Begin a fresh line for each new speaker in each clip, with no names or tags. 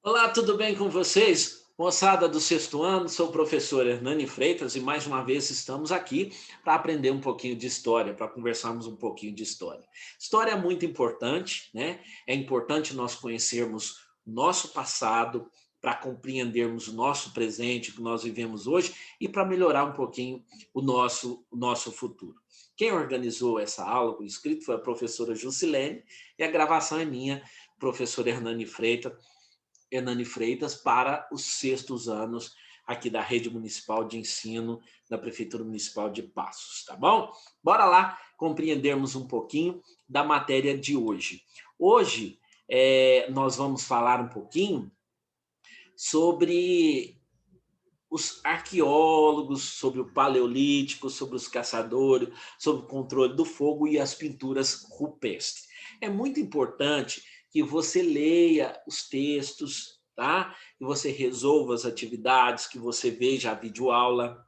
Olá, tudo bem com vocês? Moçada do sexto ano, sou o professor Hernani Freitas e mais uma vez estamos aqui para aprender um pouquinho de história, para conversarmos um pouquinho de história. História é muito importante, né? É importante nós conhecermos o nosso passado para compreendermos o nosso presente, o que nós vivemos hoje e para melhorar um pouquinho o nosso futuro. Quem organizou essa aula, o escrito, foi a professora Jusilene e a gravação é minha, professor Hernani Freitas para os sextos anos aqui da Rede Municipal de Ensino da Prefeitura Municipal de Passos, tá bom? Bora lá compreendermos um pouquinho da matéria de hoje. Hoje nós vamos falar um pouquinho sobre os arqueólogos, sobre o paleolítico, sobre os caçadores, sobre o controle do fogo e as pinturas rupestres. É muito importante que você leia os textos, tá? Que você resolva as atividades, que você veja a videoaula.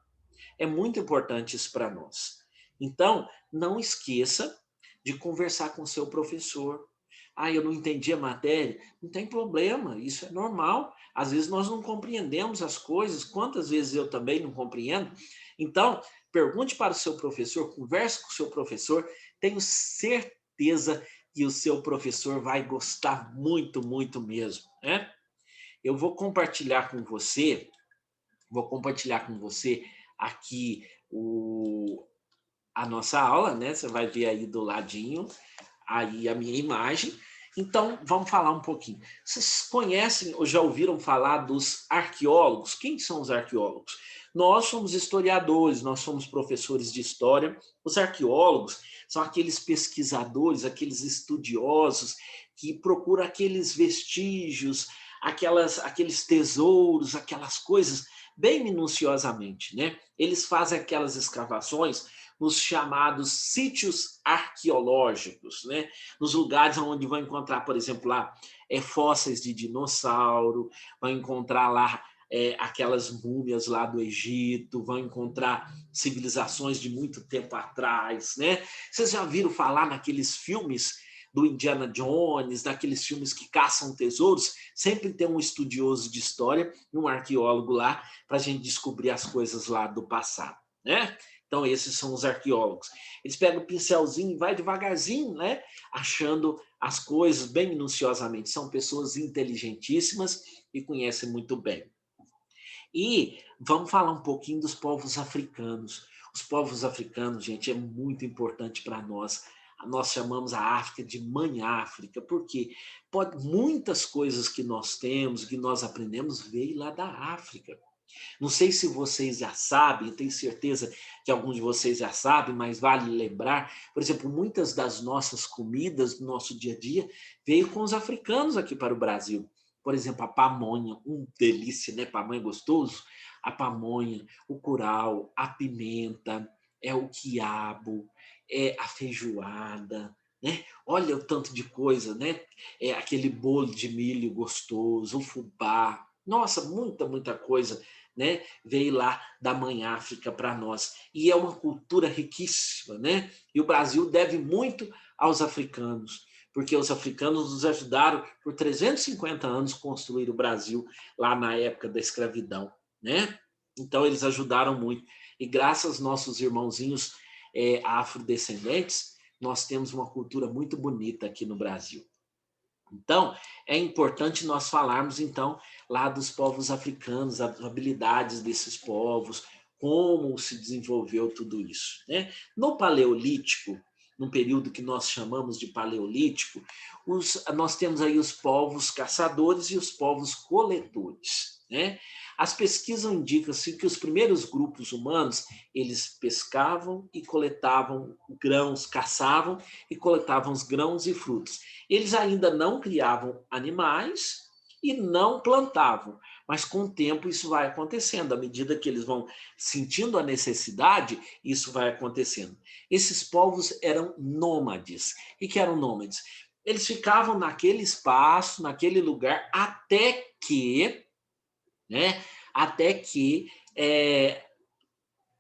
É muito importante isso para nós. Então, não esqueça de conversar com o seu professor. Ah, eu não entendi a matéria. Não tem problema, isso é normal. Às vezes nós não compreendemos as coisas. Quantas vezes eu também não compreendo? Então, pergunte para o seu professor, converse com o seu professor. Tenho certeza que o seu professor vai gostar muito, muito mesmo, né? Eu vou compartilhar com você aqui a nossa aula, né? Você vai ver aí do ladinho aí a minha imagem. Então, vamos falar um pouquinho. Vocês conhecem ou já ouviram falar dos arqueólogos? Quem são os arqueólogos? Nós somos historiadores, nós somos professores de história. Os arqueólogos são aqueles pesquisadores, aqueles estudiosos que procuram aqueles vestígios, aqueles tesouros, aquelas coisas bem minuciosamente, né? Eles fazem aquelas escavações nos chamados sítios arqueológicos, né? Nos lugares onde vão encontrar, por exemplo, lá fósseis de dinossauro, vão encontrar lá aquelas múmias lá do Egito, vão encontrar civilizações de muito tempo atrás, né? Vocês já viram falar naqueles filmes do Indiana Jones, daqueles filmes que caçam tesouros? Sempre tem um estudioso de história, um arqueólogo lá, para a gente descobrir as coisas lá do passado, né? Então, esses são os arqueólogos. Eles pegam o pincelzinho e vai devagarzinho, né? Achando as coisas bem minuciosamente. São pessoas inteligentíssimas e conhecem muito bem. E vamos falar um pouquinho dos povos africanos. Os povos africanos, gente, é muito importante para nós. Nós chamamos a África de Mãe África, porque muitas coisas que nós temos, que nós aprendemos, veio lá da África. Não sei se vocês já sabem, tenho certeza que alguns de vocês já sabem, mas vale lembrar, por exemplo, muitas das nossas comidas do nosso dia a dia veio com os africanos aqui para o Brasil. Por exemplo, a pamonha, delícia, né? Pamonha gostoso. A pamonha, o curau, a pimenta, o quiabo, a feijoada, né? Olha o tanto de coisa, né? Aquele bolo de milho gostoso, o fubá. Nossa, muita, muita coisa, né? Veio lá da Mãe África para nós. E é uma cultura riquíssima, né? E o Brasil deve muito aos africanos, porque os africanos nos ajudaram por 350 anos a construir o Brasil lá na época da escravidão, né? Então, eles ajudaram muito. E graças aos nossos irmãozinhos afrodescendentes, nós temos uma cultura muito bonita aqui no Brasil. Então, é importante nós falarmos, então, lá dos povos africanos, as habilidades desses povos, como se desenvolveu tudo isso, né? No Paleolítico, num período que nós chamamos de Paleolítico, nós temos aí os povos caçadores e os povos coletores, né? As pesquisas indicam-se que os primeiros grupos humanos, eles pescavam e coletavam grãos, caçavam e coletavam os grãos e frutos. Eles ainda não criavam animais e não plantavam, mas com o tempo isso vai acontecendo, à medida que eles vão sentindo a necessidade, isso vai acontecendo. Esses povos eram nômades. O que eram nômades? Eles ficavam naquele espaço, naquele lugar, né, até que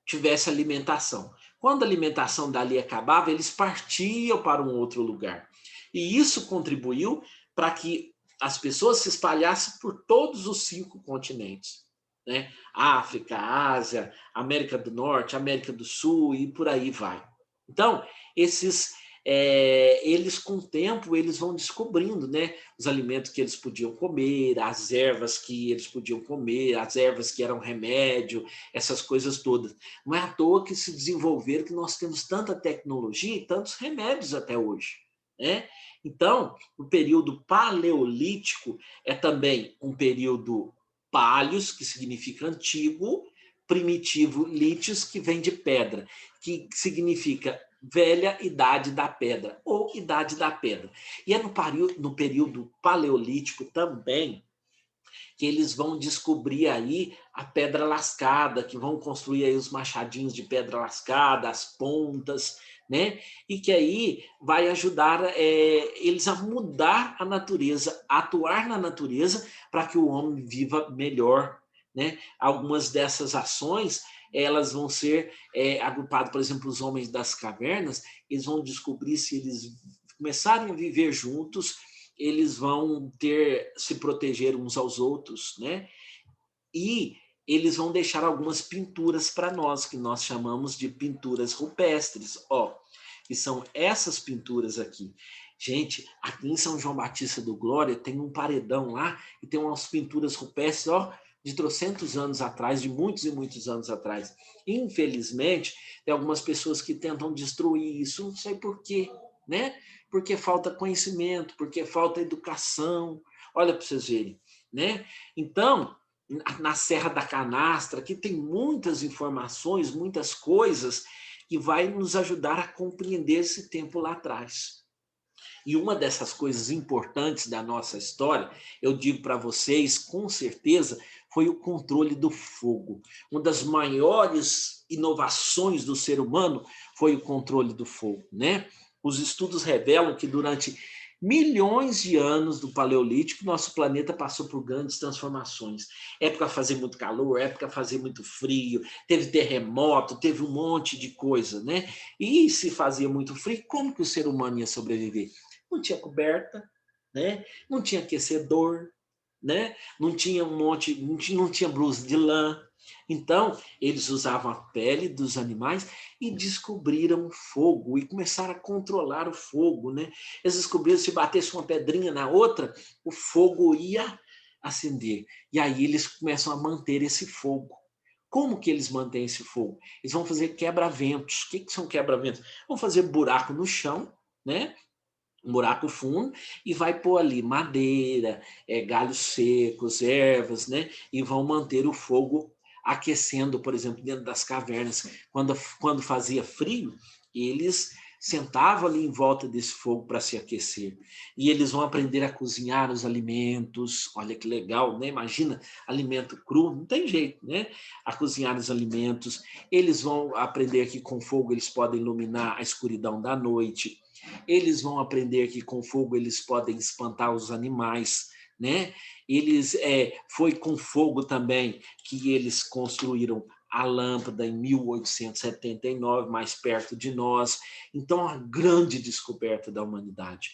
tivesse alimentação. Quando a alimentação dali acabava, eles partiam para um outro lugar. E isso contribuiu para que as pessoas se espalhassem por todos os 5 continentes, né? África, Ásia, América do Norte, América do Sul e por aí vai. Então, eles com o tempo eles vão descobrindo, né, os alimentos que eles podiam comer, as ervas que eles podiam comer, as ervas que eram remédio, essas coisas todas. Não é à toa que se desenvolveram, que nós temos tanta tecnologia e tantos remédios até hoje, né? Então, o período paleolítico é também um período paleos, que significa antigo, primitivo, lítios, que vem de pedra, que significa velha idade da pedra, ou idade da pedra. E é no período paleolítico também que eles vão descobrir aí a pedra lascada, que vão construir aí os machadinhos de pedra lascada, as pontas, né? E que aí vai ajudar eles a mudar a natureza, a atuar na natureza para que o homem viva melhor, né? Algumas dessas ações elas vão ser agrupadas, por exemplo, os homens das cavernas, eles vão descobrir se eles começarem a viver juntos, eles vão se proteger uns aos outros, né? E eles vão deixar algumas pinturas para nós, que nós chamamos de pinturas rupestres, ó, que são essas pinturas aqui. Gente, aqui em São João Batista do Glória tem um paredão lá e tem umas pinturas rupestres, ó, de trocentos anos atrás, de muitos e muitos anos atrás. Infelizmente, tem algumas pessoas que tentam destruir isso, não sei por quê, né? Porque falta conhecimento, porque falta educação. Olha para vocês verem, né? Então, na Serra da Canastra, que tem muitas informações, muitas coisas que vai nos ajudar a compreender esse tempo lá atrás. E uma dessas coisas importantes da nossa história, eu digo para vocês, com certeza, foi o controle do fogo. Uma das maiores inovações do ser humano foi o controle do fogo, né? Os estudos revelam que durante milhões de anos do Paleolítico, nosso planeta passou por grandes transformações. Época fazer muito calor, época fazer muito frio, teve terremoto, teve um monte de coisa, né? E se fazia muito frio, como que o ser humano ia sobreviver? Não tinha coberta, né? Não tinha aquecedor, né? Não tinha não tinha blusa de lã. Então, eles usavam a pele dos animais e descobriram o fogo e começaram a controlar o fogo, né? Eles descobriram que se batesse uma pedrinha na outra, o fogo ia acender. E aí eles começam a manter esse fogo. Como que eles mantêm esse fogo? Eles vão fazer quebra-ventos. O que são quebra-ventos? Vão fazer buraco no chão, né? Um buraco fundo, e vai pôr ali madeira, galhos secos, ervas, né? E vão manter o fogo aquecendo, por exemplo, dentro das cavernas. Quando fazia frio, eles sentavam ali em volta desse fogo para se aquecer. E eles vão aprender a cozinhar os alimentos. Olha que legal, né? Imagina, alimento cru, não tem jeito, né? A cozinhar os alimentos. Eles vão aprender que com fogo eles podem iluminar a escuridão da noite. Eles vão aprender que com fogo eles podem espantar os animais, né? Foi com fogo também que eles construíram a lâmpada em 1879, mais perto de nós. Então, uma grande descoberta da humanidade.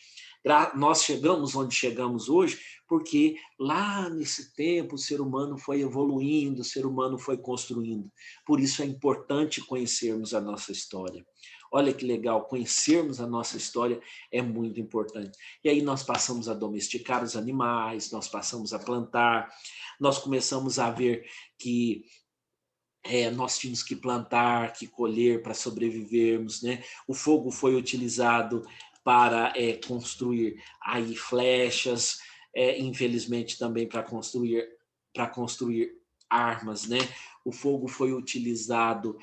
Nós chegamos onde chegamos hoje porque lá nesse tempo o ser humano foi evoluindo, o ser humano foi construindo. Por isso é importante conhecermos a nossa história. Olha que legal, conhecermos a nossa história é muito importante. E aí nós passamos a domesticar os animais, nós passamos a plantar, nós começamos a ver que nós tínhamos que plantar, que colher para sobrevivermos, né? O fogo foi utilizado para construir aí flechas, infelizmente também para construir armas, né? O fogo foi utilizado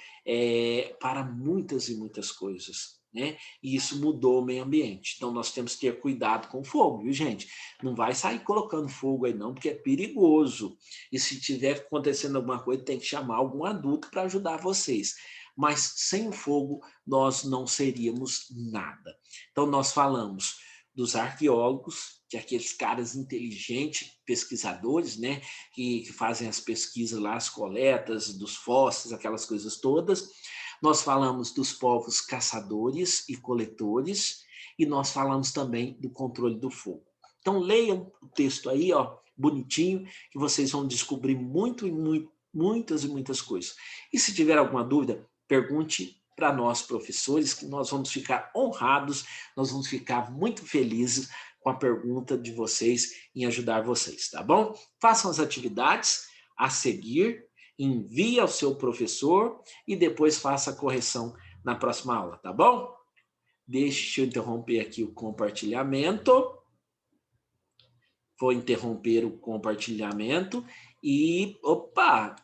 para muitas e muitas coisas, né? E isso mudou o meio ambiente. Então nós temos que ter cuidado com o fogo, viu, gente? Não vai sair colocando fogo aí não, porque é perigoso. E se tiver acontecendo alguma coisa, tem que chamar algum adulto para ajudar vocês. Mas sem o fogo, nós não seríamos nada. Então, nós falamos dos arqueólogos, que é aqueles caras inteligentes, pesquisadores, né, que fazem as pesquisas lá, as coletas dos fósseis, aquelas coisas todas. Nós falamos dos povos caçadores e coletores, e nós falamos também do controle do fogo. Então, leiam o texto aí, ó, bonitinho, que vocês vão descobrir muitas e muitas coisas. E se tiver alguma dúvida, pergunte para nós, professores, que nós vamos ficar honrados, nós vamos ficar muito felizes com a pergunta de vocês em ajudar vocês, tá bom? Façam as atividades a seguir, envie ao seu professor e depois faça a correção na próxima aula, tá bom? Deixa eu interromper aqui o compartilhamento. Vou interromper o compartilhamento e... Opa!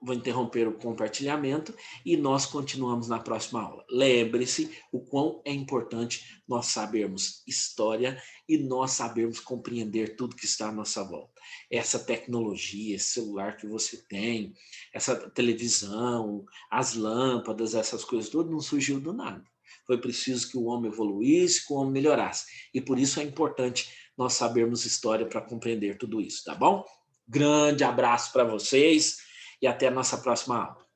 Vou interromper o compartilhamento e nós continuamos na próxima aula. Lembre-se o quão é importante nós sabermos história e nós sabermos compreender tudo que está à nossa volta. Essa tecnologia, esse celular que você tem, essa televisão, as lâmpadas, essas coisas todas não surgiu do nada. Foi preciso que o homem evoluísse, que o homem melhorasse. E por isso é importante nós sabermos história para compreender tudo isso, tá bom? Grande abraço para vocês e até a nossa próxima aula.